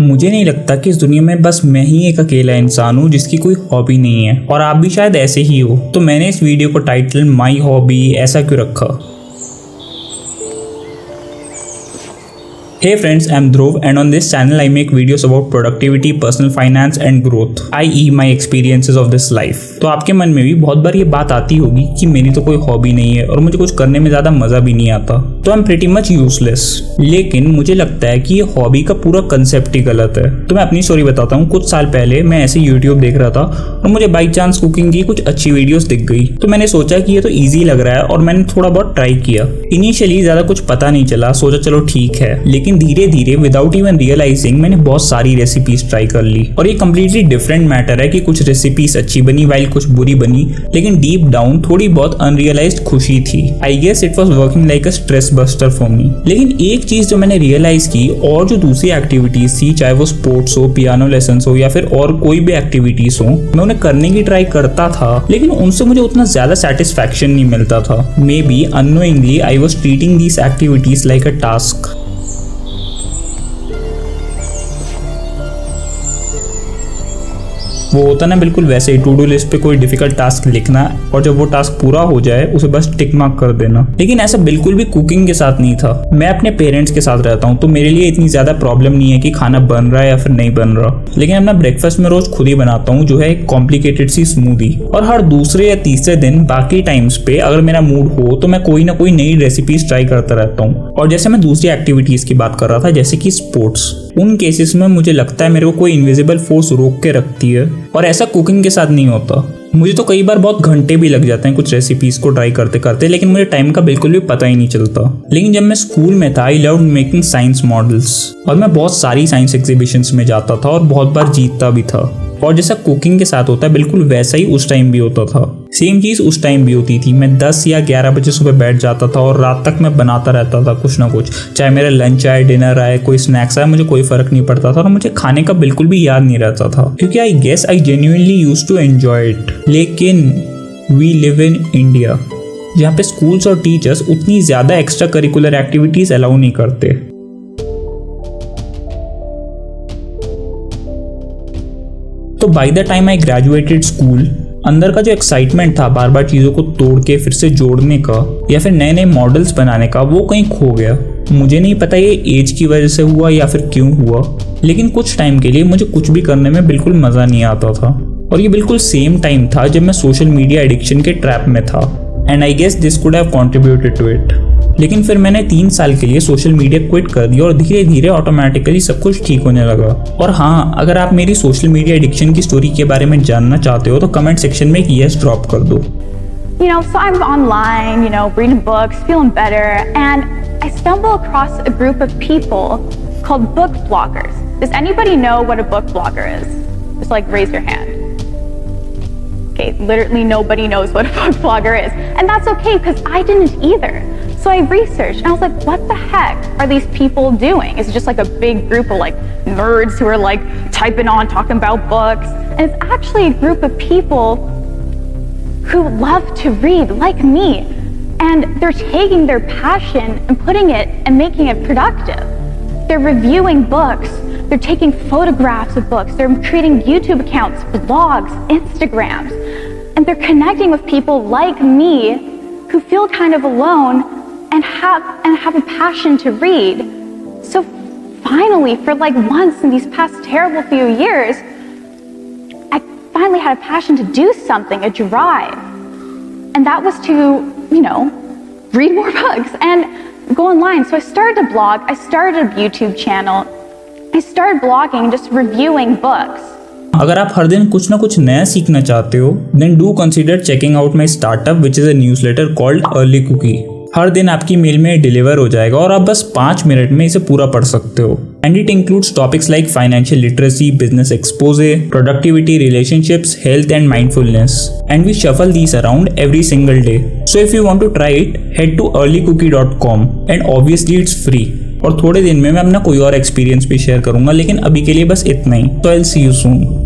मुझे नहीं लगता कि इस दुनिया में बस मैं ही एक अकेला इंसान हूँ जिसकी कोई हॉबी नहीं है, और आप भी शायद ऐसे ही हो। तो मैंने इस वीडियो को टाइटल माई हॉबी ऐसा क्यों रखा। Hey friends, I'm Dhruv and on this channel I make videos about productivity, personal finance and growth, i.e. my experiences of this life। तो आपके मन में भी बहुत बार ये बात आती होगी कि मेरी तो कोई हॉबी नहीं है और मुझे कुछ करने में ज़्यादा मज़ा भी नहीं आता, तो I'm pretty much useless। लेकिन मुझे लगता है कि ये हॉबी का पूरा कंसेप्ट ही गलत है। तो मैं अपनी स्टोरी बताता हूँ। कुछ साल पहले मैं ऐसे यूट्यूब देख रहा था और मुझे बाई चांस कुकिंग की कुछ अच्छी वीडियोस दिख गई, तो मैंने सोचा कि ये तो ईजी लग रहा है और मैंने थोड़ा बहुत ट्राई किया। इनिशियली ज़्यादा कुछ पता नहीं चला, सोचा चलो ठीक है, लेकिन धीरे धीरे विदाउट इवन रियलाइजिंग मैंने बहुत सारी रेसिपीज ट्राई कर ली। और ये कम्प्लीटली डिफरेंट मैटर है कि कुछ रेसिपीज अच्छी बनी वाइल कुछ बुरी बनी, लेकिन डीप डाउन थोड़ी बहुत अनरियलाइज्ड खुशी थी। I guess it was working like a stress buster for me. लेकिन एक चीज जो मैंने रियलाइज की, और जो दूसरी एक्टिविटीज थी, चाहे वो स्पोर्ट्स हो, पियानो लेसन हो या फिर और कोई भी एक्टिविटीज हो, मैं उन्हें करने की ट्राई करता था, लेकिन उनसे मुझे उतना ज्यादा सेटिस्फैक्शन नहीं मिलता था। May be unknowingly I was treating these activities like a task. वो होता ना बिल्कुल वैसे ही, टू डू लिस्ट पे कोई डिफिकल्ट टास्क लिखना और जब वो टास्क पूरा हो जाए उसे बस टिक मार्क कर देना। लेकिन ऐसा बिल्कुल भी कुकिंग के साथ नहीं था। मैं अपने पेरेंट्स के साथ रहता हूँ, तो मेरे लिए इतनी ज्यादा प्रॉब्लम नहीं है कि खाना बन रहा है या फिर नहीं बन रहा। लेकिन अपना ब्रेकफास्ट में रोज खुद ही बनाता हूँ, जो है एक कॉम्प्लिकेटेड सी स्मूदी। और हर दूसरे या तीसरे दिन बाकी टाइम्स पे अगर मेरा मूड हो तो मैं कोई ना कोई नई रेसिपीज ट्राई करता रहता हूँ। और जैसे मैं दूसरी एक्टिविटीज की बात कर रहा था, जैसे कि स्पोर्ट्स, उन केसेस में मुझे लगता है मेरे को कोई इनविजिबल फोर्स रोक के रखती है, और ऐसा कुकिंग के साथ नहीं होता। मुझे तो कई बार बहुत घंटे भी लग जाते हैं कुछ रेसिपीज को ट्राई करते करते, लेकिन मुझे टाइम का बिल्कुल भी पता ही नहीं चलता। लेकिन जब मैं स्कूल में था, I loved making science models, और मैं बहुत सारी साइंस एग्जीबिशंस में जाता था और बहुत बार जीतता भी था। और जैसा कुकिंग के साथ होता है बिल्कुल वैसा ही उस टाइम भी होता था। सेम चीज उस टाइम भी होती थी। मैं 10 या 11 बजे सुबह बैठ जाता था और रात तक मैं बनाता रहता था कुछ ना कुछ, चाहे मेरा लंच आए, डिनर आए, कोई स्नैक्स आए, मुझे कोई फर्क नहीं पड़ता था और मुझे खाने का बिल्कुल भी याद नहीं रहता था, क्योंकि I guess I genuinely used to enjoy it. लेकिन वी लिव इन इंडिया, जहाँ पे स्कूल्स और टीचर्स उतनी ज्यादा एक्स्ट्रा करिकुलर एक्टिविटीज अलाउ नहीं करते। तो by the time I graduated school, अंदर का जो एक्साइटमेंट था बार बार चीज़ों को तोड़ के फिर से जोड़ने का या फिर नए नए मॉडल्स बनाने का, वो कहीं खो गया। मुझे नहीं पता ये एज की वजह से हुआ या फिर क्यों हुआ, लेकिन कुछ टाइम के लिए मुझे कुछ भी करने में बिल्कुल मज़ा नहीं आता था। और ये बिल्कुल सेम टाइम था जब मैं सोशल मीडिया एडिक्शन के ट्रैप में था, and I guess this could have contributed to it. लेकिन फिर मैंने 3 साल के लिए सोशल मीडिया क्विट कर दिया और धीरे धीरे ऑटोमेटिकली सब कुछ ठीक होने लगा। और हाँ, अगर आप मेरी सोशल मीडिया एडिक्शन की स्टोरी के बारे में जानना चाहते हो तो कमेंट सेक्शन में एक यस ड्रॉप कर दो। So I'm online, reading books, feeling better, and I stumble across a group of people called book bloggers. Does anybody know what a book blogger is? Just raise your hand. Okay, literally nobody knows what a book blogger is. And that's okay, because I didn't either. So I researched and I was like, what the heck are these people doing? Is it just a big group of nerds who are typing on, talking about books? And it's actually a group of people who love to read like me. And they're taking their passion and putting it and making it productive. They're reviewing books. They're taking photographs of books. They're creating YouTube accounts, blogs, Instagrams. And they're connecting with people like me who feel kind of alone and have a passion to read. So finally, for once in these past terrible few years, I finally had a passion to do something, a drive. And that was to, read more books and go online. So I started a blog, I started a YouTube channel, I started blogging, just reviewing books. अगर आप हर दिन कुछ ना कुछ नया सीखना चाहते हो, then do consider checking out my startup, which is a newsletter called Early Cookie. हर दिन आपकी मेल में डिलीवर हो जाएगा और आप बस 5 मिनट में इसे पूरा पढ़ सकते हो। And it includes topics like financial literacy, business exposé, productivity, relationships, health and mindfulness, and we shuffle these around every single day. So if you want to try it, head to earlycookie.com and obviously it's free. और थोड़े दिन में मैं अपना कोई और experience भी share करूंगा, लेकिन अभी के लिए बस इतना ही। तो I will see you soon.